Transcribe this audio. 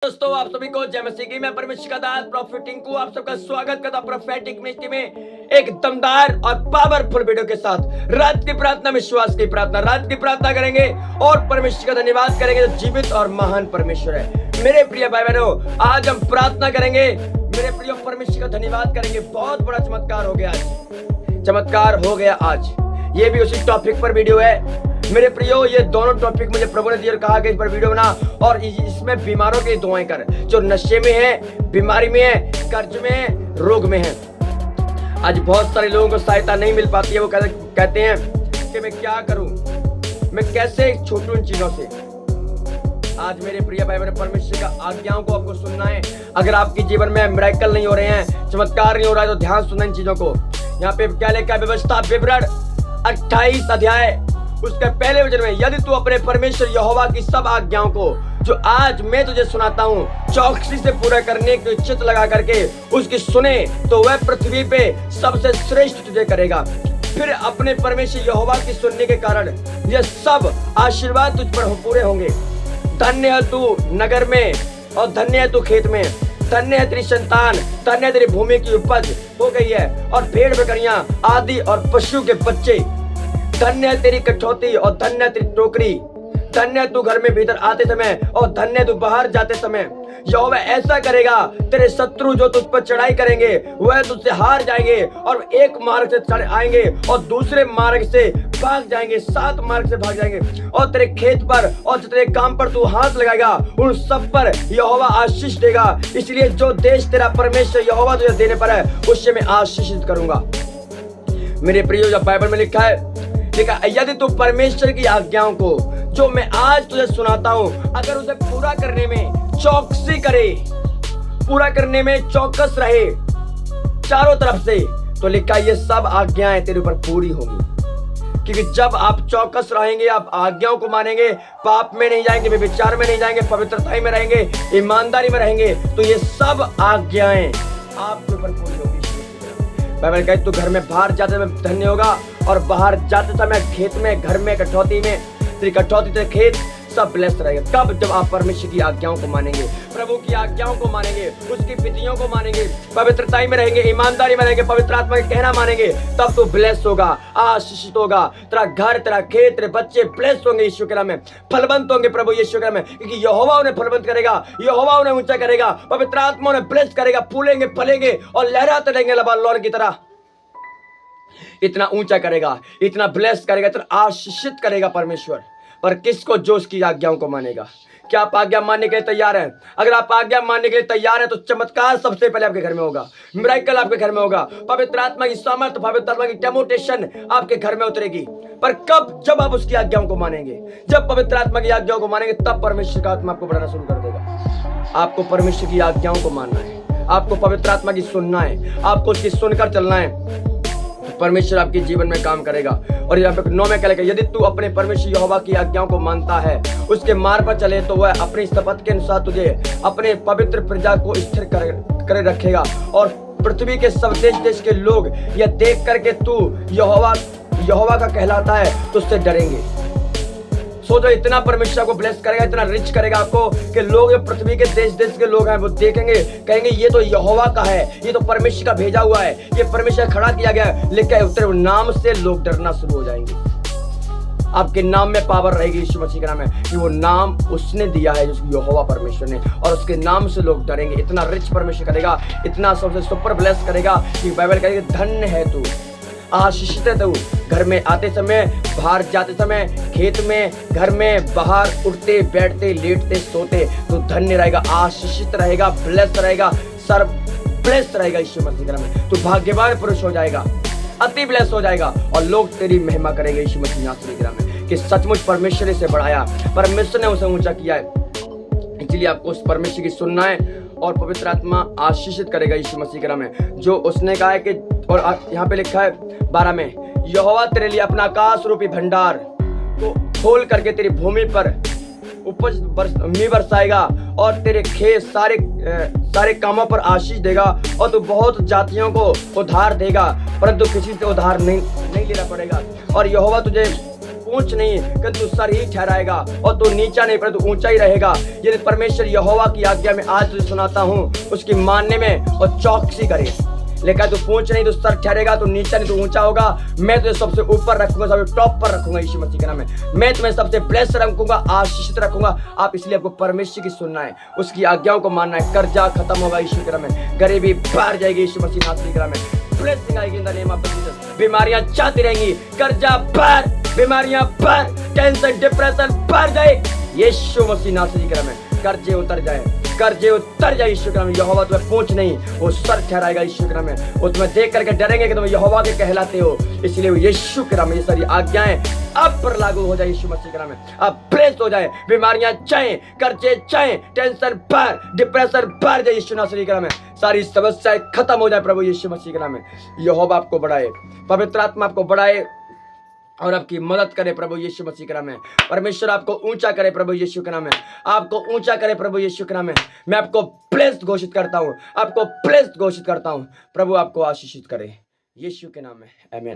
दोस्तों आप सभी को जय मसीह की। मैं परमेश्वर का दास प्रॉफिट टिंकू आप सबका स्वागत करता हूं प्रोफेटिक मिनिस्ट्री में एक दमदार और पावरफुल वीडियो के साथ। रात की प्रार्थना, विश्वास की प्रार्थना, रात की प्रार्थना करेंगे और परमेश्वर का धन्यवाद करेंगे जो जीवित और महान परमेश्वर है। मेरे प्रिय भाई बहनों, आज हम प्रार्थना करेंगे, मेरे प्रिय परमेश्वर का धन्यवाद करेंगे। बहुत बड़ा चमत्कार हो गया आज, चमत्कार हो गया आज। ये भी उसी टॉपिक पर वीडियो है मेरे प्रियो। ये दोनों टॉपिक मुझे प्रभु ने दिया और कहा कि इस पर वीडियो बना और इसमें बीमारों की दुआएं कर, जो नशे में है, बीमारी में है, कर्ज में है, रोग में है। आज बहुत सारे लोगों को सहायता नहीं मिल पाती है। वो कहते हैं कि मैं क्या करूं, मैं कैसे छूटूं इन चीजों से। आज मेरे प्रिय भाई, मेरे परमेश्वर का आज्ञाओं को आपको सुनना है। अगर आपके जीवन में मिरेकल नहीं हो रहे हैं, चमत्कार नहीं हो रहा है, तो ध्यान सुनना इन चीजों को। यहाँ पे क्या लिखा है? व्यवस्था विवरण 28 अध्याय उसके पहले वचन में, यदि तू अपने परमेश्वर यहोवा की सब आज्ञाओं को जो आज मैं तुझे सुनाता हूँ चौकसी से पूरा करने की चित्त लगा करके उसकी सुने, तो वह पृथ्वी पे सबसे श्रेष्ठ तुझे करेगा। फिर अपने परमेश्वर यहोवा की सुनने के कारण ये सब आशीर्वाद तुझ पर पूरे होंगे। धन्य है तू नगर में और धन्य है तू खेत में। धन्य है तेरी संतान, धन्य है तेरी भूमि की उपज हो गई है और भेड़ बकरियां आदि और पशु के बच्चे। धन्य है तेरी कठौती और धन्य है तेरी टोकरी। धन्य है तू घर में भीतर आते समय और धन्य है तू बाहर जाते समय। यहोवा ऐसा करेगा, तेरे शत्रु जो तुझ पर चढ़ाई करेंगे वह तुझसे हार जाएंगे और एक मार्ग से चढ़ आएंगे और दूसरे मार्ग से भाग जाएंगे, 7 मार्ग से भाग जाएंगे। और तेरे खेत पर और तेरे काम पर तू हाथ लगाएगा, उन सब पर यहोवा आशीष देगा। इसलिए जो देश तेरा परमेश्वर यहोवा तुझे देने पर है उससे मैं आशीषित करूंगा। मेरे प्रियो, जब बाइबल में लिखा है, यदि तू परमेश्वर की आज्ञाओं को जो मैं आज तुझे सुनाता हूं अगर उसे पूरा करने में चौकसी करे, पूरा करने में चौकस रहे चारों तरफ से, तो लिखा ये सब आज्ञाएं तेरे ऊपर पूरी होंगी। क्योंकि जब आप चौकस रहेंगे, आप आज्ञाओं को मानेंगे, पाप में नहीं जाएंगे, व्यभिचार में नहीं जाएंगे, पवित्रता में रहेंगे, ईमानदारी में रहेंगे, तो ये सब आज्ञाएं आपके ऊपर पूरी होंगी। बाइबल कहती तू घर में बाहर जाते समय धन्य होगा और बाहर जाते समय खेत में, घर में, कठौती में, तेरी कठौती तेरे खेत सब ब्लेस्ड रहेगा। कब? जब आप परमेश्वर की आज्ञाओं को मानेंगे, प्रभु की आज्ञाओं को मानेंगे, उसकी विधियों को मानेंगे, पवित्रता में रहेंगे, ईमानदारी में रहेंगे, पवित्र आत्मा का कहना मानेंगे, तब तो ब्लेस्ड होगा, आशीषित होगा। तेरा घर, तेरा खेत, तेरे बच्चे ब्लेस्ड होंगे यीशु के नाम में, फलवंत होंगे प्रभु यीशु के नाम में। क्योंकि यहोवा उन्हें फलवंत करेगा, यहोवा उन्हें ऊंचा करेगा, पवित्र आत्मा उन्हें ब्लेस्ड करेगा, फूलेंगे, फलेंगे और लहराते रहेंगे लबानोन की तरह। इतना ऊंचा करेगा, इतना ब्लेस करेगा, इतना आशीषित करेगा परमेश्वर। पर किसको? जो उसकी आज्ञाओं को मानेगा। क्या आप आज्ञा मानने के लिए तैयार हैं? अगर आप आज्ञा मानने के लिए तैयार हैं तो चमत्कार सबसे पहले आपके घर में होगा, मिरेकल आपके घर में होगा, पवित्र आत्मा की सामर्थ, पवित्र आत्मा की डेमोस्ट्रेशन आपके घर में उतरेगी। पर कब? जब आप उसकी आज्ञाओं को मानेंगे। जब पवित्र आत्मा की आज्ञाओं को मानेंगे तब परमेश्वर का आत्मा आपको बढ़ाना शुरू कर देगा। आपको परमेश्वर की आज्ञाओं को मानना है, आपको पवित्र आत्मा की सुनना है, आपको उसकी सुनकर चलना है, परमेश्वर आपके जीवन में काम करेगा। और यहाँ पे 9 में क्या लिखा है? यदि तू अपने परमेश्वर यहोवा की आज्ञाओं को मानता है, उसके मार्ग पर चले, तो वह अपनी शपथ के अनुसार तुझे अपने पवित्र प्रजा को स्थिर करे रखेगा। और पृथ्वी के सब देश के लोग यह देख करके तू यहोवा का कहलाता है तो उससे डरेंगे। सोचो, इतना परमेश्वर को ब्लेस करेगा, इतना रिच करेगा आपको कि लोग, पृथ्वी के देश के लोग हैं, वो देखेंगे, कहेंगे ये तो यहोवा का है, ये तो परमेश्वर का भेजा हुआ है, ये परमेश्वर खड़ा किया गया है। लिखा है तेरे नाम से लोग डरना शुरू हो जाएंगे। आपके नाम में पावर रहेगी यीशु मसीह के नाम में, कि वो नाम उसने दिया है, यहोवा परमेश्वर ने, और उसके नाम से लोग डरेंगे। इतना रिच परमेश्वर करेगा, इतना सबसे सुपर ब्लेस करेगा कि बाइबल कहेगी धन्य है तू, आशीषित है तू। घर में आते समय, बाहर जाते समय, खेत में, घर में, बाहर उठते बैठते लेटते सोते, तो धन्य रहेगा, आशीषित रहेगा, ब्लेस रहेगा, सर्व ब्लेस रहेगा यीशु मसीह के नाम में। तू भाग्यवान पुरुष हो जाएगा, अति ब्लेस हो जाएगा और लोग तेरी महिमा करेंगे यीशु मसीह नासरी के नाम में, कि सचमुच परमेश्वर से बढ़ाया, परमेश्वर ने उसे ऊंचा किया है। इसलिए आपको उस परमेश्वर की सुनना है और पवित्र आत्मा आशीषित करेगा यीशु मसीह के नाम में, जो उसने कहा है कि, और यहाँ पे लिखा है 12 में, यहोवा तेरे लिए अपना आकाश रूपी भंडार को खोल करके तेरी भूमि पर उपज मी बरसाएगा और तेरे खेत सारे कामों पर आशीष देगा। और तू बहुत जातियों को उधार देगा, परंतु किसी से उधार नहीं लेना पड़ेगा। और यहोवा तुझे सोच नहीं कि तू सर ही ठहराएगा और तू नीचा नहीं परंतु ऊंचा ही रहेगा। यदि परमेश्वर यहोवा की आज्ञा में आज तुझे सुनाता हूँ, उसकी मानने में और चौकसी करे। लेकिन तू पूछ नहीं तो सर ठहरेगा, तो नीचा नहीं तो ऊंचा होगा। मैं तुझे सबसे ऊपर रखूंगा, सबसे टॉप पर रखूंगा यीशु मसीह के नाम में। मैं तुम्हें सबसे ब्लेस्ड रखूंगा, आशीषित रखूंगा। आप इसलिए आपको परमेश्वर की सुनना है, उसकी आज्ञाओं को मानना है। कर्जा खत्म होगा यीशु के नाम में, गरीबी बाहर जाएगी यीशु मसीह नासरी के नाम में। ब्लेसिंग आएगी in the name of Jesus. बीमारियां जाती रहेंगी, कर्जा बाहर, बीमारियां बाहर, टेंशन डिप्रेशन बाहर जाए यीशु मसीह नासरी के नाम में। कर्जे उतर जाए, कर्जे उतर जाए यीशु के नाम में। यहोवा तुम्हें पूंछ नहीं, वो सर ठहराएगा यीशु के नाम में। वो तुम्हें देख करके डरेंगे कि तुम यहोवा के कहलाते हो, इसलिए वो यीशु के नाम में ये सारी आज्ञाएं अब पर लागू हो जाए यीशु मसीह के नाम में। अब ब्लेस्ड हो जाए, बीमारियां जाएं, कर्जे जाएं, टेंशन बाहर, डिप्रेशन बाहर जाए यीशु नासरी के नाम में। सारी समस्याएं खत्म हो जाए प्रभु यीशु मसीह के नाम में। यहोवा आपको बढ़ाए, पवित्र आत्मा आपको बढ़ाए और आपकी मदद करे प्रभु यीशु मसीह के नाम में। परमेश्वर आपको ऊंचा करे प्रभु यीशु के नाम में, आपको ऊंचा करे प्रभु यीशु के नाम में। मैं आपको ब्लेस्ड घोषित करता हूं, आपको ब्लेस्ड घोषित करता हूं। प्रभु आपको आशीषित करे यीशु के नाम में, आमीन।